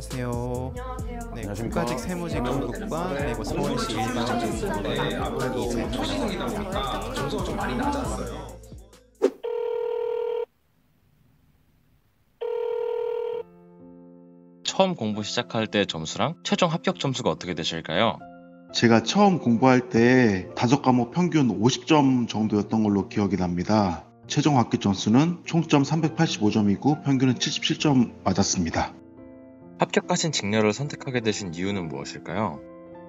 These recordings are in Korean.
안녕하세요. 안녕하세요. 네, 안녕하십니까. 국가직 세무직 등급과 그리고 서울시 일반직 등급의 이재입니다. 점수가 좀 많이 낮았어요. 처음 공부 시작할 때 점수랑 최종 합격 점수가 어떻게 되실까요? 제가 처음 공부할 때 5과목 평균 50점 정도였던 걸로 기억이 납니다. 최종 합격 점수는 총점 385점이고 평균은 77점 맞았습니다. 합격하신 직렬을 선택하게 되신 이유는 무엇일까요?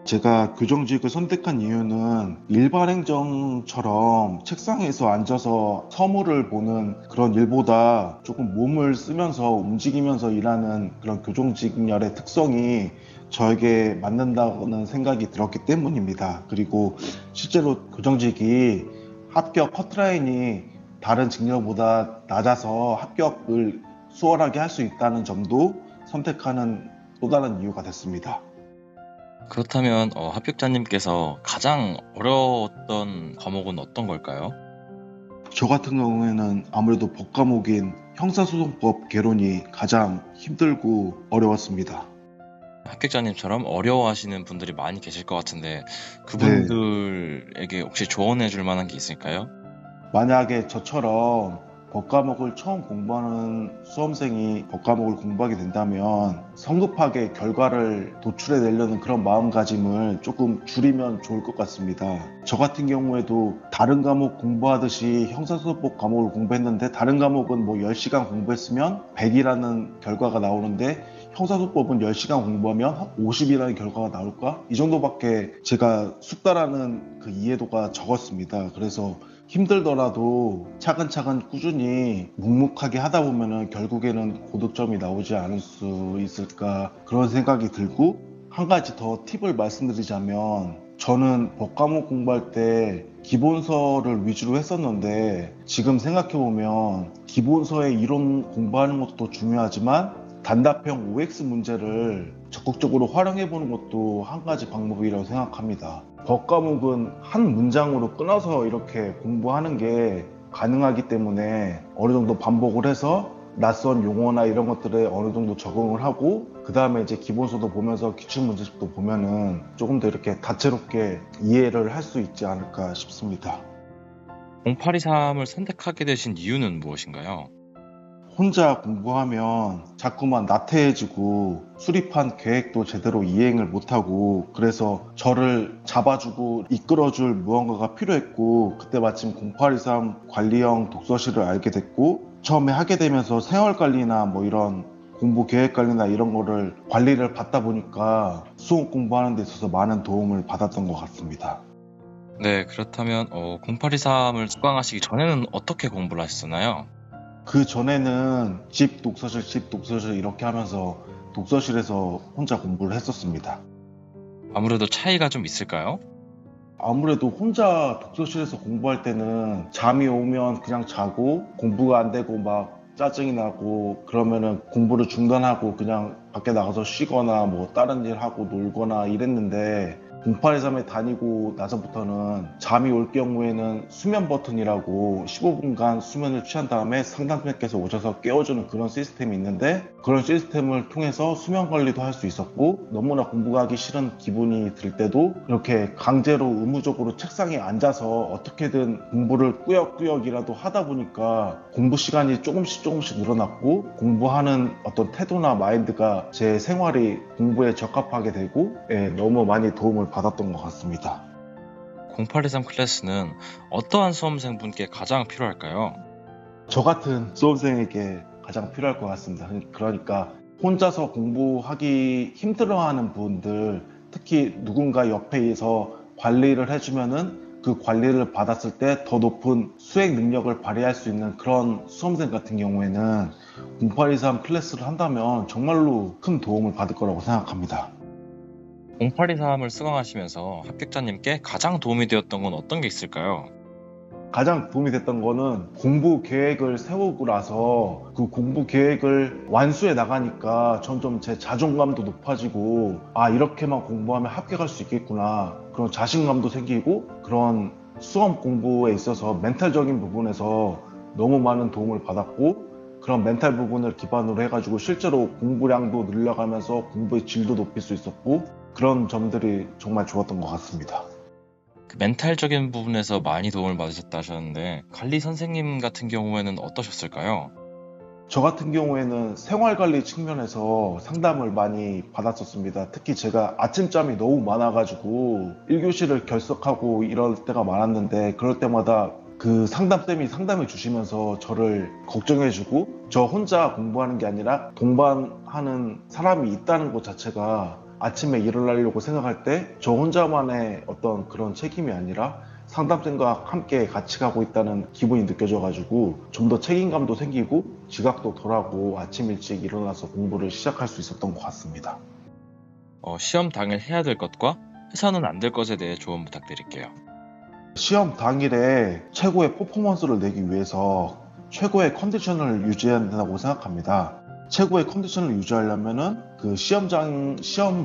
제가 교정직을 선택한 이유는 일반 행정처럼 책상에서 앉아서 서물을 보는 그런 일보다 조금 몸을 쓰면서 움직이면서 일하는 그런 교정직열의 특성이 저에게 맞는다는 생각이 들었기 때문입니다. 그리고 실제로 교정직이 합격 커트라인이 다른 직렬보다 낮아서 합격을 수월하게 할 수 있다는 점도 선택하는 또 다른 이유가 됐습니다. 그렇다면 합격자님께서 가장 어려웠던 과목은 어떤 걸까요? 저 같은 경우에는 아무래도 법과목인 형사소송법 개론이 가장 힘들고 어려웠습니다. 합격자님처럼 어려워하시는 분들이 많이 계실 것 같은데 그분들에게 혹시 조언해 줄 만한 게 있을까요? 만약에 저처럼 법과목을 처음 공부하는 수험생이 법과목을 공부하게 된다면 성급하게 결과를 도출해내려는 그런 마음가짐을 조금 줄이면 좋을 것 같습니다. 저 같은 경우에도 다른 과목 공부하듯이 형사소송법 과목을 공부했는데 다른 과목은 뭐 10시간 공부했으면 100이라는 결과가 나오는데 형사소송법은 10시간 공부하면 50이라는 결과가 나올까? 이 정도밖에 제가 숙달하는 그 이해도가 적었습니다. 그래서 힘들더라도 차근차근 꾸준히 묵묵하게 하다 보면은 결국에는 고득점이 나오지 않을 수 있을까 그런 생각이 들고, 한 가지 더 팁을 말씀드리자면 저는 법과목 공부할 때 기본서를 위주로 했었는데 지금 생각해보면 기본서의 이론 공부하는 것도 중요하지만 단답형 OX 문제를 적극적으로 활용해보는 것도 한 가지 방법이라고 생각합니다. 법과목은 한 문장으로 끊어서 이렇게 공부하는 게 가능하기 때문에 어느 정도 반복을 해서 낯선 용어나 이런 것들에 어느 정도 적응을 하고 그 다음에 이제 기본서도 보면서 기출문제집도 보면은 조금 더 이렇게 다채롭게 이해를 할 수 있지 않을까 싶습니다. 0823을 선택하게 되신 이유는 무엇인가요? 혼자 공부하면 자꾸만 나태해지고 수립한 계획도 제대로 이행을 못하고, 그래서 저를 잡아주고 이끌어줄 무언가가 필요했고, 그때 마침 0823 관리형 독서실을 알게 됐고, 처음에 하게 되면서 생활관리나 뭐 이런 공부 계획관리나 이런 거를 관리를 받다 보니까 수업 공부하는 데 있어서 많은 도움을 받았던 것 같습니다. 네, 그렇다면 0823을 수강하시기 전에는 어떻게 공부를 하셨나요? 그 전에는 집 독서실 이렇게 하면서 독서실에서 혼자 공부를 했었습니다. 아무래도 차이가 좀 있을까요? 아무래도 혼자 독서실에서 공부할 때는 잠이 오면 그냥 자고 공부가 안 되고 막 짜증이 나고 그러면은 공부를 중단하고 그냥 밖에 나가서 쉬거나 뭐 다른 일 하고 놀거나 이랬는데 0823에 다니고 나서부터는 잠이 올 경우에는 수면 버튼이라고 15분간 수면을 취한 다음에 상담팀께서 오셔서 깨워주는 그런 시스템이 있는데, 그런 시스템을 통해서 수면 관리도 할 수 있었고, 너무나 공부가 하기 싫은 기분이 들 때도 이렇게 강제로 의무적으로 책상에 앉아서 어떻게든 공부를 꾸역꾸역이라도 하다 보니까 공부 시간이 조금씩 늘어났고, 공부하는 어떤 태도나 마인드가 제 생활이 공부에 적합하게 되고, 너무 많이 도움을 받았던 것 같습니다. 0823 클래스는 어떠한 수험생분께 가장 필요할까요? 저 같은 수험생에게 가장 필요할 것 같습니다. 그러니까 혼자서 공부하기 힘들어하는 분들, 특히 누군가 옆에서 관리를 해주면은 그 관리를 받았을 때 더 높은 수행 능력을 발휘할 수 있는 그런 수험생 같은 경우에는 0823 클래스를 한다면 정말로 큰 도움을 받을 거라고 생각합니다. 0823을 수강하시면서 합격자님께 가장 도움이 되었던 건 어떤 게 있을까요? 가장 도움이 됐던 거는 공부 계획을 세우고 나서 그 공부 계획을 완수해 나가니까 점점 제 자존감도 높아지고, 아, 이렇게만 공부하면 합격할 수 있겠구나, 그런 자신감도 생기고, 그런 수험 공부에 있어서 멘탈적인 부분에서 너무 많은 도움을 받았고, 그런 멘탈 부분을 기반으로 해가지고 실제로 공부량도 늘려가면서 공부의 질도 높일 수 있었고 그런 점들이 정말 좋았던 것 같습니다. 그 멘탈적인 부분에서 많이 도움을 받으셨다 하셨는데 관리 선생님 같은 경우에는 어떠셨을까요? 저 같은 경우에는 생활관리 측면에서 상담을 많이 받았었습니다. 특히 제가 아침잠이 너무 많아가지고 1교시를 결석하고 이럴 때가 많았는데 그럴 때마다 그 상담쌤이 상담해 주시면서 저를 걱정해주고 저 혼자 공부하는 게 아니라 동반하는 사람이 있다는 것 자체가 아침에 일어나려고 생각할 때 저 혼자만의 어떤 그런 책임이 아니라 상담쌤과 함께 같이 가고 있다는 기분이 느껴져가지고 좀 더 책임감도 생기고 지각도 덜하고 아침 일찍 일어나서 공부를 시작할 수 있었던 것 같습니다. 시험 당일 해야 될 것과 해서는 안 될 것에 대해 조언 부탁드릴게요. 시험 당일에 최고의 퍼포먼스를 내기 위해서 최고의 컨디션을 유지해야 된다고 생각합니다. 최고의 컨디션을 유지하려면은 그 시험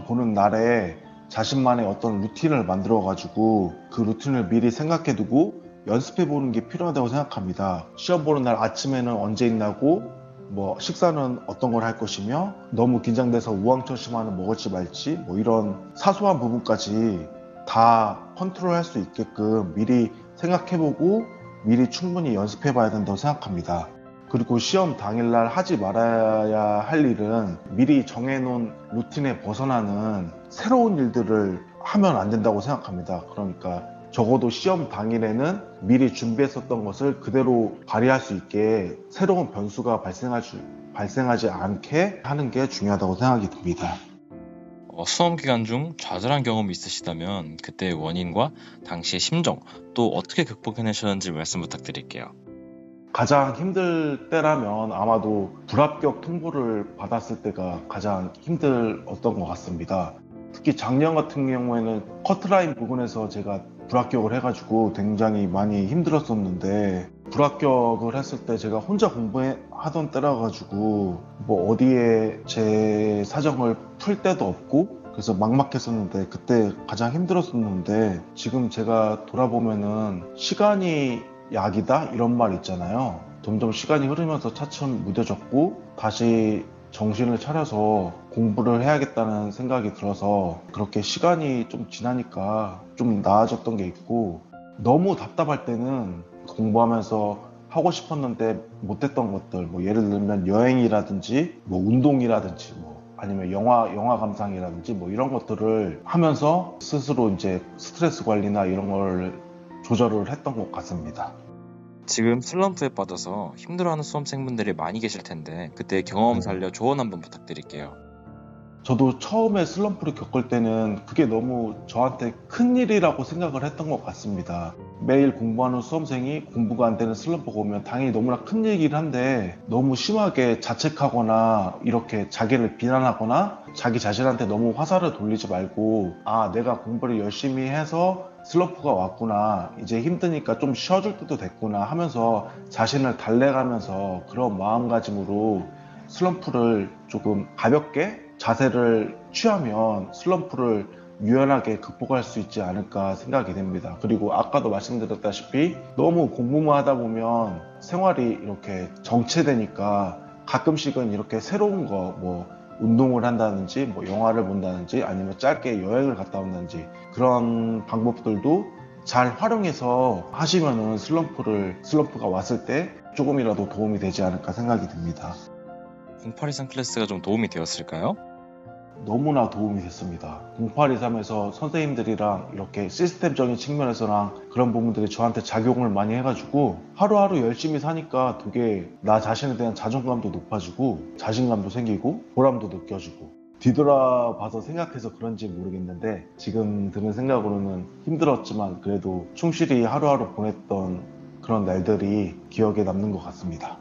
보는 날에 자신만의 어떤 루틴을 만들어 가지고 그 루틴을 미리 생각해 두고 연습해 보는 게 필요하다고 생각합니다. 시험 보는 날 아침에는 언제 있나고 뭐 식사는 어떤 걸 할 것이며 너무 긴장돼서 우왕좌왕하면 먹을지 말지 뭐 이런 사소한 부분까지 다 컨트롤할 수 있게끔 미리 생각해 보고 미리 충분히 연습해 봐야 된다고 생각합니다. 그리고 시험 당일날 하지 말아야 할 일은 미리 정해놓은 루틴에 벗어나는 새로운 일들을 하면 안 된다고 생각합니다. 그러니까 적어도 시험 당일에는 미리 준비했었던 것을 그대로 발휘할 수 있게 새로운 변수가 발생하지 않게 하는 게 중요하다고 생각이 듭니다. 수험 기간 중 좌절한 경험이 있으시다면 그때의 원인과 당시의 심정 또 어떻게 극복해내셨는지 말씀 부탁드릴게요. 가장 힘들 때라면 아마도 불합격 통보를 받았을 때가 가장 힘들었던 것 같습니다. 특히 작년 같은 경우에는 커트라인 부분에서 제가 불합격을 해가지고 굉장히 많이 힘들었었는데 불합격을 했을 때 제가 혼자 공부하던 때라 가지고 뭐 어디에 제 사정을 풀 데도 없고 그래서 막막했었는데 그때 가장 힘들었었는데 지금 제가 돌아보면은 시간이 약이다 이런 말 있잖아요. 점점 시간이 흐르면서 차츰 무뎌졌고 다시 정신을 차려서 공부를 해야겠다는 생각이 들어서 그렇게 시간이 좀 지나니까 좀 나아졌던 게 있고 너무 답답할 때는 공부하면서 하고 싶었는데 못했던 것들 뭐 예를 들면 여행이라든지 뭐 운동이라든지 뭐 아니면 영화 감상이라든지 뭐 이런 것들을 하면서 스스로 이제 스트레스 관리나 이런 걸 조절을 했던 것 같습니다. 지금 슬럼프에 빠져서 힘들어하는 수험생분들이 많이 계실 텐데 그때 경험 살려 조언 한번 부탁드릴게요. 저도 처음에 슬럼프를 겪을 때는 그게 너무 저한테 큰일이라고 생각을 했던 것 같습니다. 매일 공부하는 수험생이 공부가 안 되는 슬럼프가 오면 당연히 너무나 큰일이긴 한데 너무 심하게 자책하거나 이렇게 자기를 비난하거나 자기 자신한테 너무 화살을 돌리지 말고 아 내가 공부를 열심히 해서 슬럼프가 왔구나 이제 힘드니까 좀 쉬어줄 때도 됐구나 하면서 자신을 달래가면서 그런 마음가짐으로 슬럼프를 조금 가볍게 자세를 취하면 슬럼프를 유연하게 극복할 수 있지 않을까 생각이 됩니다. 그리고 아까도 말씀드렸다시피 너무 공부만 하다 보면 생활이 이렇게 정체되니까 가끔씩은 이렇게 새로운 거 뭐 운동을 한다든지 뭐 영화를 본다든지 아니면 짧게 여행을 갔다 온다든지 그런 방법들도 잘 활용해서 하시면은 슬럼프가 왔을 때 조금이라도 도움이 되지 않을까 생각이 듭니다. 0823 클래스가 좀 도움이 되었을까요? 너무나 도움이 됐습니다. 0823에서 선생님들이랑 이렇게 시스템적인 측면에서랑 그런 부분들이 저한테 작용을 많이 해가지고 하루하루 열심히 사니까 되게 나 자신에 대한 자존감도 높아지고 자신감도 생기고 보람도 느껴지고 뒤돌아봐서 생각해서 그런지 모르겠는데 지금 드는 생각으로는 힘들었지만 그래도 충실히 하루하루 보냈던 그런 날들이 기억에 남는 것 같습니다.